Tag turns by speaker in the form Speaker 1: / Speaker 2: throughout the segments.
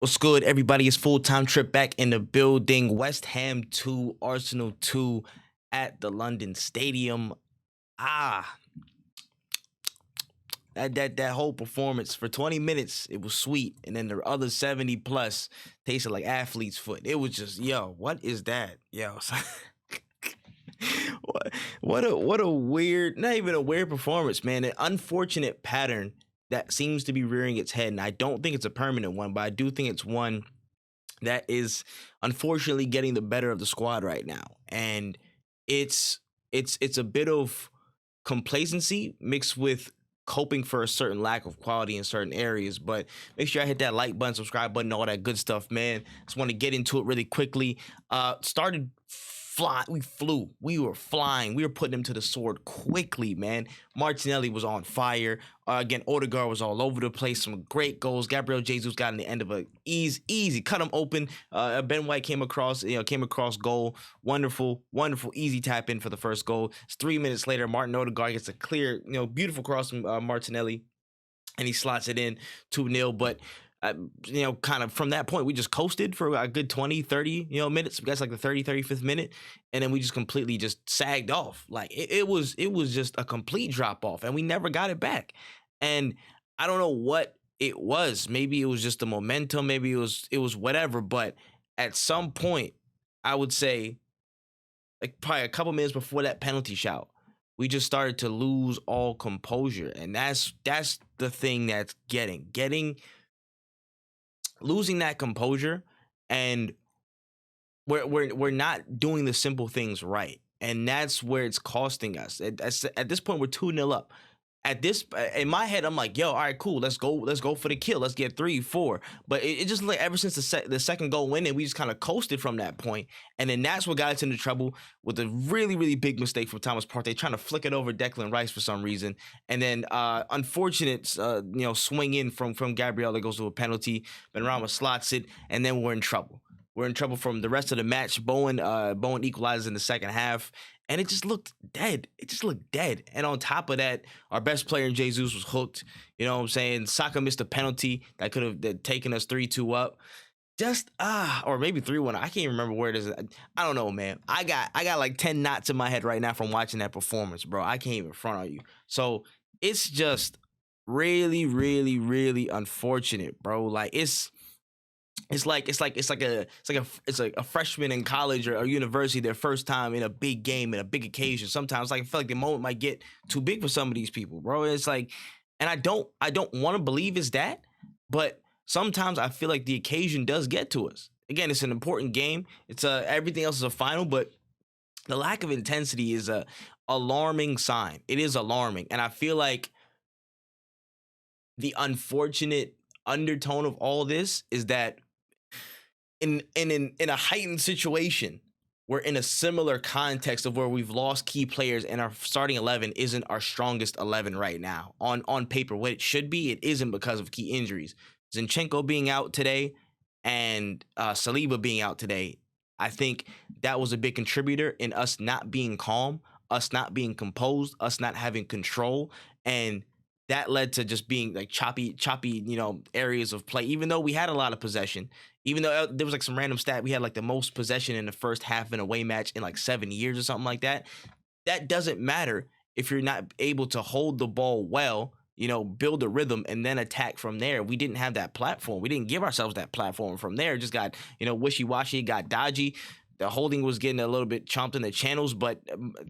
Speaker 1: What's good, everybody? It's full-time trip back in the building. West Ham 2, Arsenal 2 at the London Stadium. Ah, that whole performance for 20 minutes, it was sweet. And then the other 70 plus tasted like athlete's foot. It was just, yo, what is that? Yo. what a weird, not even a weird performance, man. An unfortunate pattern that seems to be rearing its head. And I don't think it's a permanent one, but I do think it's one that is unfortunately getting the better of the squad right now. And it's a bit of complacency mixed with coping for a certain lack of quality in certain areas. But make sure I hit that like button, subscribe button, all that good stuff, man. Just want to get into it really quickly. Started we were flying, we were putting him to the sword quickly, man. Martinelli was on fire. Again, Odegaard was all over the place. Some great goals. Gabriel Jesus got in the end of a easy cut him open. Ben White came across goal. Wonderful, easy tap in for the first goal. It's 3 minutes later, Martin Odegaard gets a clear, beautiful cross from Martinelli, and he slots it in 2-0. But kind of from that point, we just coasted for a good 20, 30, minutes. We got like the 35th minute, and then we just completely just sagged off. Like it was just a complete drop off, and we never got it back. And I don't know what it was. Maybe it was just the momentum. Maybe it was whatever. But at some point, I would say, like probably a couple minutes before that penalty shout, we just started to lose all composure, and that's the thing that's losing that composure, and we're not doing the simple things right, and that's where it's costing us. At this point, we're 2-0 up. In my head, I'm like, yo, all right, cool, let's go for the kill, let's get 3-4. But it just like ever since the second goal win, and we just kind of coasted from that point, and then that's what got us into trouble with a really big mistake from Thomas Partey trying to flick it over Declan Rice for some reason, and then unfortunate swing in from Gabriel that goes to a penalty. Benrahma slots it, and then we're in trouble. We're in trouble from the rest of the match. Bowen equalizes in the second half, and it just looked dead. And on top of that, our best player in Jesus was hooked. You know what I'm saying? Saka missed a penalty that could have taken us 3-2 up. Or maybe 3-1. I can't even remember where it is. I don't know, man. I got like 10 knots in my head right now from watching that performance, bro. I can't even front on you. So it's just really unfortunate, bro. Like it's like a freshman in college or university, their first time in a big game, in a big occasion. Sometimes I feel like the moment might get too big for some of these people, bro. It's like, and I don't want to believe it's that, but sometimes I feel like the occasion does get to us. Again, it's an important game. It's everything else is a final, but the lack of intensity is a alarming sign. It is alarming, and I feel like the unfortunate undertone of all this is that in a heightened situation, we're in a similar context of where we've lost key players, and our starting 11 isn't our strongest 11 right now. On paper, what it should be, it isn't because of key injuries. Zinchenko being out today and Saliba being out today, I think that was a big contributor in us not being calm, us not being composed, us not having control, and that led to just being like choppy, areas of play. Even though we had a lot of possession, even though there was like some random stat, we had like the most possession in the first half in a away match in like 7 years or something like that. That doesn't matter if you're not able to hold the ball well, build a rhythm and then attack from there. We didn't have that platform. We didn't give ourselves that platform from there. It just got, wishy-washy, got dodgy. The holding was getting a little bit chomped in the channels, but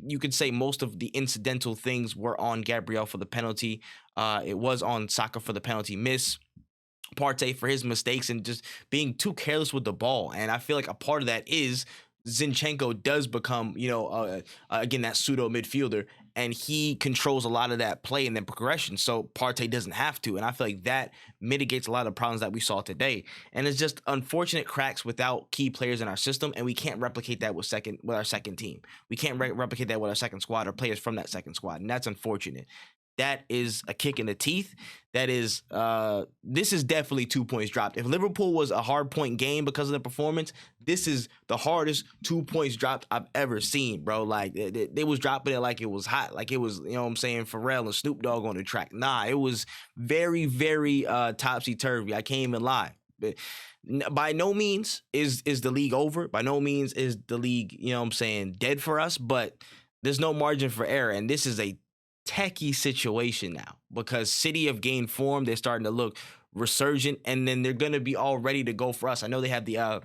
Speaker 1: you could say most of the incidental things were on Gabriel for the penalty. It was on Saka for the penalty miss. Partey for his mistakes and just being too careless with the ball. And I feel like a part of that is Zinchenko does become, again, that pseudo midfielder, and he controls a lot of that play and then progression. So Partey doesn't have to. And I feel like that mitigates a lot of problems that we saw today. And it's just unfortunate cracks without key players in our system. And we can't replicate that with our second team. We can't replicate that with our second squad or players from that second squad. And that's unfortunate. That is a kick in the teeth. That is, this is definitely 2 points dropped. If Liverpool was a hard point game because of the performance, this is the hardest 2 points dropped I've ever seen, bro. Like, they was dropping it like it was hot. Like it was, Pharrell and Snoop Dogg on the track. Nah, it was very topsy-turvy. I can't even lie. By no means is the league over. By no means is the league, you know what I'm saying, dead for us, but there's no margin for error. And this is a techie situation now because City have gained form. They're starting to look resurgent, and then they're going to be all ready to go for us. I know they have the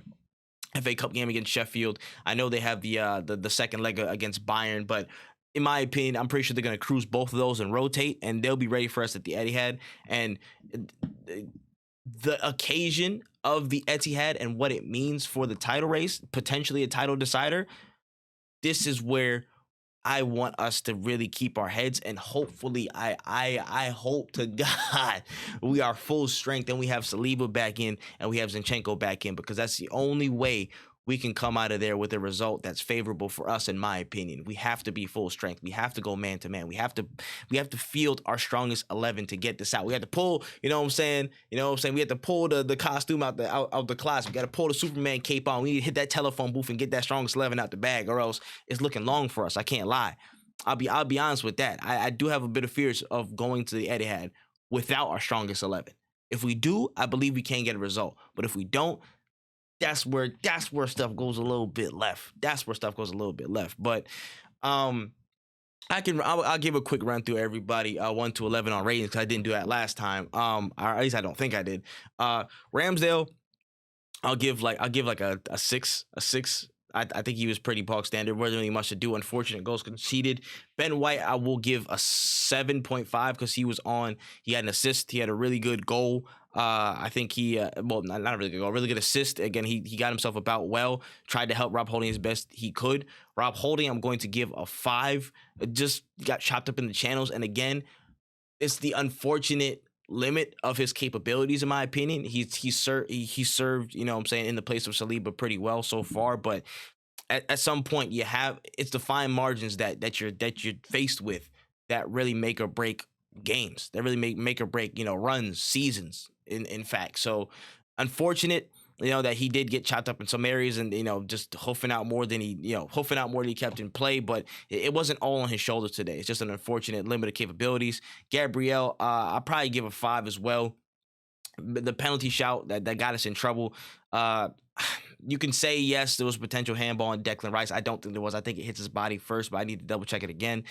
Speaker 1: FA Cup game against Sheffield. I know they have the second leg against Bayern, but in my opinion, I'm pretty sure they're going to cruise both of those and rotate, and they'll be ready for us at the Etihad. And the occasion of the Etihad and what it means for the title race, potentially a title decider, this is where I want us to really keep our heads, and hopefully I hope to God we are full strength and we have Saliba back in and we have Zinchenko back in, because that's the only way we can come out of there with a result that's favorable for us, in my opinion. We have to be full strength. We have to go man to man. We have to field our strongest 11 to get this out. We have to pull, you know what I'm saying? We have to pull the costume out the closet. We got to pull the Superman cape on. We need to hit that telephone booth and get that strongest 11 out the bag, or else it's looking long for us. I can't lie. I'll be honest with that. I do have a bit of fears of going to the Etihad without our strongest 11. If we do, I believe we can get a result. But if we don't, that's where stuff goes a little bit left. But I'll give a quick run through everybody 1 to 11 on ratings, because I didn't do that last time. Or at least I don't think I did. Ramsdale, I'll give like a 6. I think he was pretty bog standard. Wasn't really much to do. Unfortunate goals conceded. Ben White, I will give a 7.5 because he had an assist. He had a really good goal. I think not a really good goal, really good assist. Again, he got himself about well. Tried to help Rob Holding as best he could. Rob Holding, I'm going to give a 5. Just got chopped up in the channels, and again, it's the unfortunate limit of his capabilities, in my opinion. He served, you know what I'm saying, in the place of Saliba pretty well so far, but at some point it's the fine margins that you're faced with that really make or break games, that really make or break, runs, seasons, in fact. So unfortunate, that he did get chopped up in some areas and, just hoofing out more than he kept in play, but it wasn't all on his shoulders today. It's just an unfortunate limited capabilities. Gabriel, I'll probably give a 5 as well. The penalty shout that got us in trouble. You can say, yes, there was potential handball on Declan Rice. I don't think there was. I think it hits his body first, but I need to double check it again.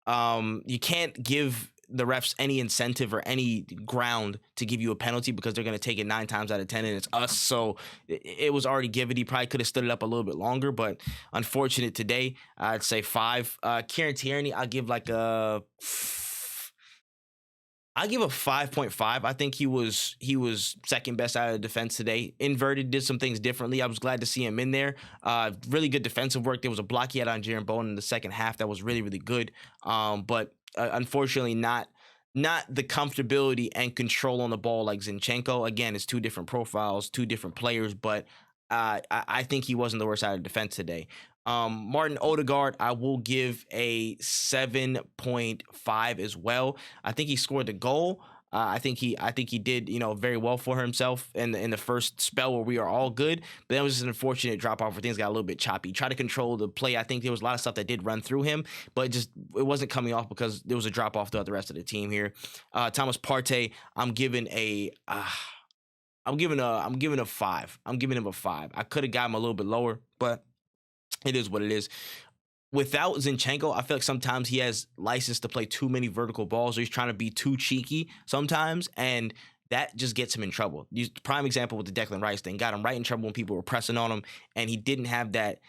Speaker 1: You can't give the refs any incentive or any ground to give you a penalty, because they're going to take it 9 times out of 10, and it's us. So it was already given. He probably could have stood it up a little bit longer, but unfortunate today. I'd say 5. Kieran Tierney, I'll give a 5.5. I think he was second best out of the defense today. Inverted, did some things differently. I was glad to see him in there. Really good defensive work. There was a block he had on Jaron Bowen in the second half that was really, really good. But unfortunately not the comfortability and control on the ball like Zinchenko. Again, it's 2 different profiles, 2 different players, but I think he wasn't the worst out of defense today. Martin Odegaard, I will give a 7.5 as well. I think he scored the goal. I think he did, very well for himself in the first spell where we are all good. But that was just an unfortunate drop off where things got a little bit choppy. He tried to control the play. I think there was a lot of stuff that did run through him, but it wasn't coming off because there was a drop off throughout the rest of the team here. Thomas Partey, I'm giving a 5. I'm giving him a 5. I could have got him a little bit lower, but it is what it is. Without Zinchenko, I feel like sometimes he has license to play too many vertical balls, or he's trying to be too cheeky sometimes, and that just gets him in trouble. Prime example with the Declan Rice thing. Got him right in trouble when people were pressing on him, and he didn't have that.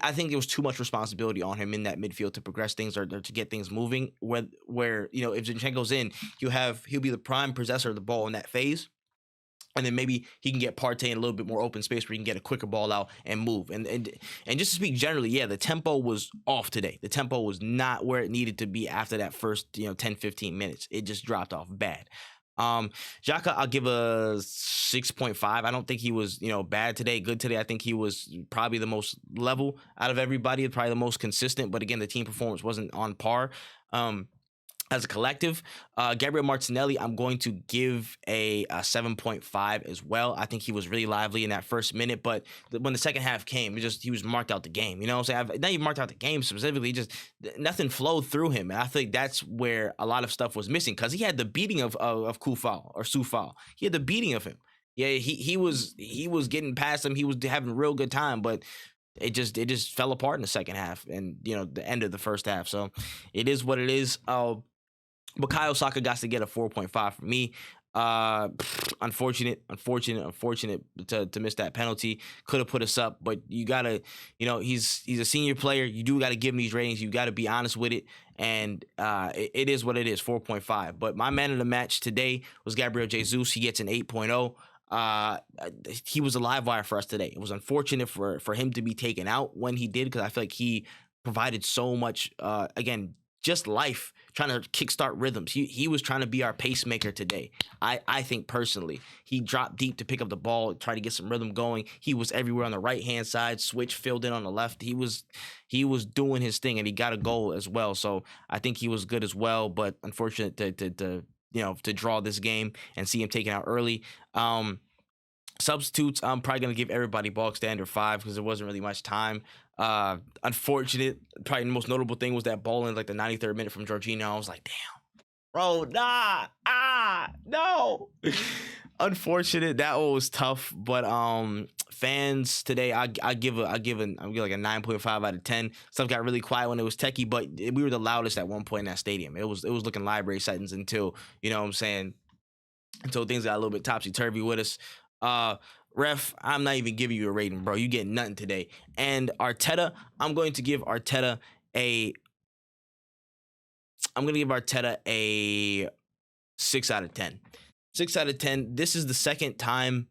Speaker 1: I think there was too much responsibility on him in that midfield to progress things or to get things moving. Where if Zinchenko's in, he'll be the prime possessor of the ball in that phase. And then maybe he can get Partey in a little bit more open space where he can get a quicker ball out and move. And just to speak generally, yeah, the tempo was off today. The tempo was not where it needed to be after that first 10, 15 minutes. It just dropped off bad. Xhaka, I'll give a 6.5. I don't think he was, bad today, good today. I think he was probably the most level out of everybody, probably the most consistent. But again, the team performance wasn't on par. As a collective, Gabriel Martinelli, I'm going to give a 7.5 as well. I think he was really lively in that first minute, but when the second half came, he was marked out the game. You know what I'm saying? Not even marked out the game specifically, just nothing flowed through him. And I think that's where a lot of stuff was missing, because he had the beating of Kufal or Sufal. He had the beating of him. Yeah, he was getting past him. He was having a real good time, but it just fell apart in the second half and the end of the first half. So it is what it is. Bukayo Saka got to get a 4.5 from me. Unfortunate to miss that penalty. Could have put us up, but you gotta, he's a senior player. You do gotta give him these ratings. You gotta be honest with it, and it is what it is. 4.5. But my man of the match today was Gabriel Jesus. He gets an 8.0. He was a live wire for us today. It was unfortunate for him to be taken out when he did, because I feel like he provided so much. Again, just life, trying to kickstart rhythms. He was trying to be our pacemaker today. I think personally, he dropped deep to pick up the ball, try to get some rhythm going. He was everywhere on the right hand side, switch, filled in on the left. He was doing his thing, and he got a goal as well. So I think he was good as well. But unfortunate to draw this game and see him taken out early. Substitutes, I'm probably gonna give everybody bog standard 5 because there wasn't really much time. Unfortunate. Probably the most notable thing was that ball in like the 93rd minute from Jorginho. I was like, damn, bro, no. Unfortunate. That one was tough. But fans today, I give like a 9.5 out of 10. Stuff got really quiet when it was techie, but we were the loudest at one point in that stadium. It was looking library settings until until things got a little bit topsy-turvy with us. Ref, I'm not even giving you a rating, bro. You get nothing today. And Arteta, I'm going to give Arteta a 6 out of 10. 6 out of 10. This is the second time,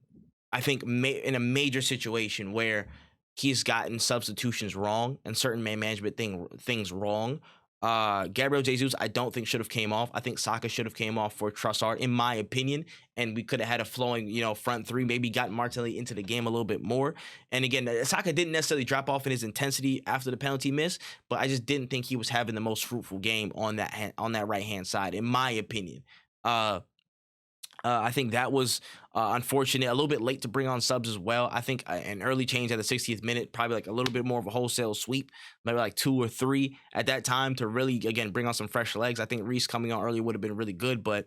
Speaker 1: I think, in a major situation where he's gotten substitutions wrong and certain man management things wrong. Gabriel Jesus, I don't think should have came off. I think Saka should have came off for Trossard, in my opinion, and we could have had a flowing, front three, maybe gotten Martinelli into the game a little bit more. And again, Saka didn't necessarily drop off in his intensity after the penalty miss, but I just didn't think he was having the most fruitful game on that right hand side, in my opinion. I think that was unfortunate. A little bit late to bring on subs as well. I think an early change at the 60th minute, probably like a little bit more of a wholesale sweep, maybe like 2 or 3 at that time to really, again, bring on some fresh legs. I think Reece coming on early would have been really good, but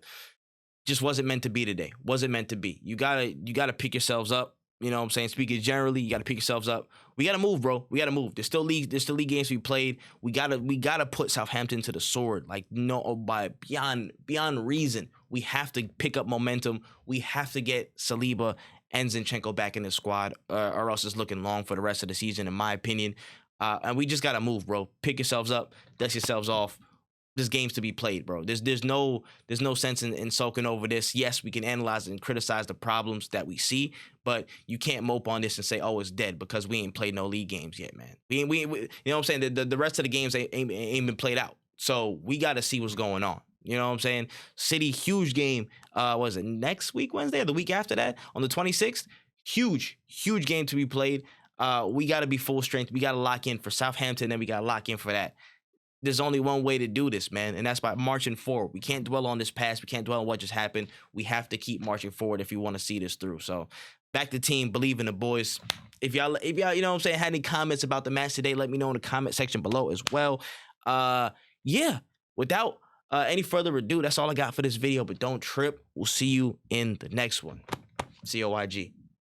Speaker 1: just wasn't meant to be today. Wasn't meant to be. You gotta pick yourselves up. You know what I'm saying? Speaking generally, you got to pick yourselves up. We got to move, bro. We got to move. There's still league games to be played. We gotta put Southampton to the sword. Like, no, by beyond reason. We have to pick up momentum. We have to get Saliba and Zinchenko back in the squad, or else it's looking long for the rest of the season, in my opinion. And we just gotta move, bro. Pick yourselves up. Dust yourselves off. There's games to be played, bro. There's no sense in sulking over this. Yes, we can analyze and criticize the problems that we see, but you can't mope on this and say, oh, it's dead because we ain't played no league games yet, man. We you know what I'm saying? The rest of the games ain't been played out. So we got to see what's going on. You know what I'm saying? City, huge game. Was it next week, Wednesday, or the week after that on the 26th? Huge game to be played. We got to be full strength. We got to lock in for Southampton, and we got to lock in for that. There's only one way to do this, man, and that's by marching forward. We can't dwell on this past. We can't dwell on what just happened. We have to keep marching forward if you want to see this through. So, back to team, believe in the boys. If y'all, you know what I'm saying, had any comments about the match today, let me know in the comment section below as well. Yeah, without any further ado, that's all I got for this video, but don't trip. We'll see you in the next one. COYG.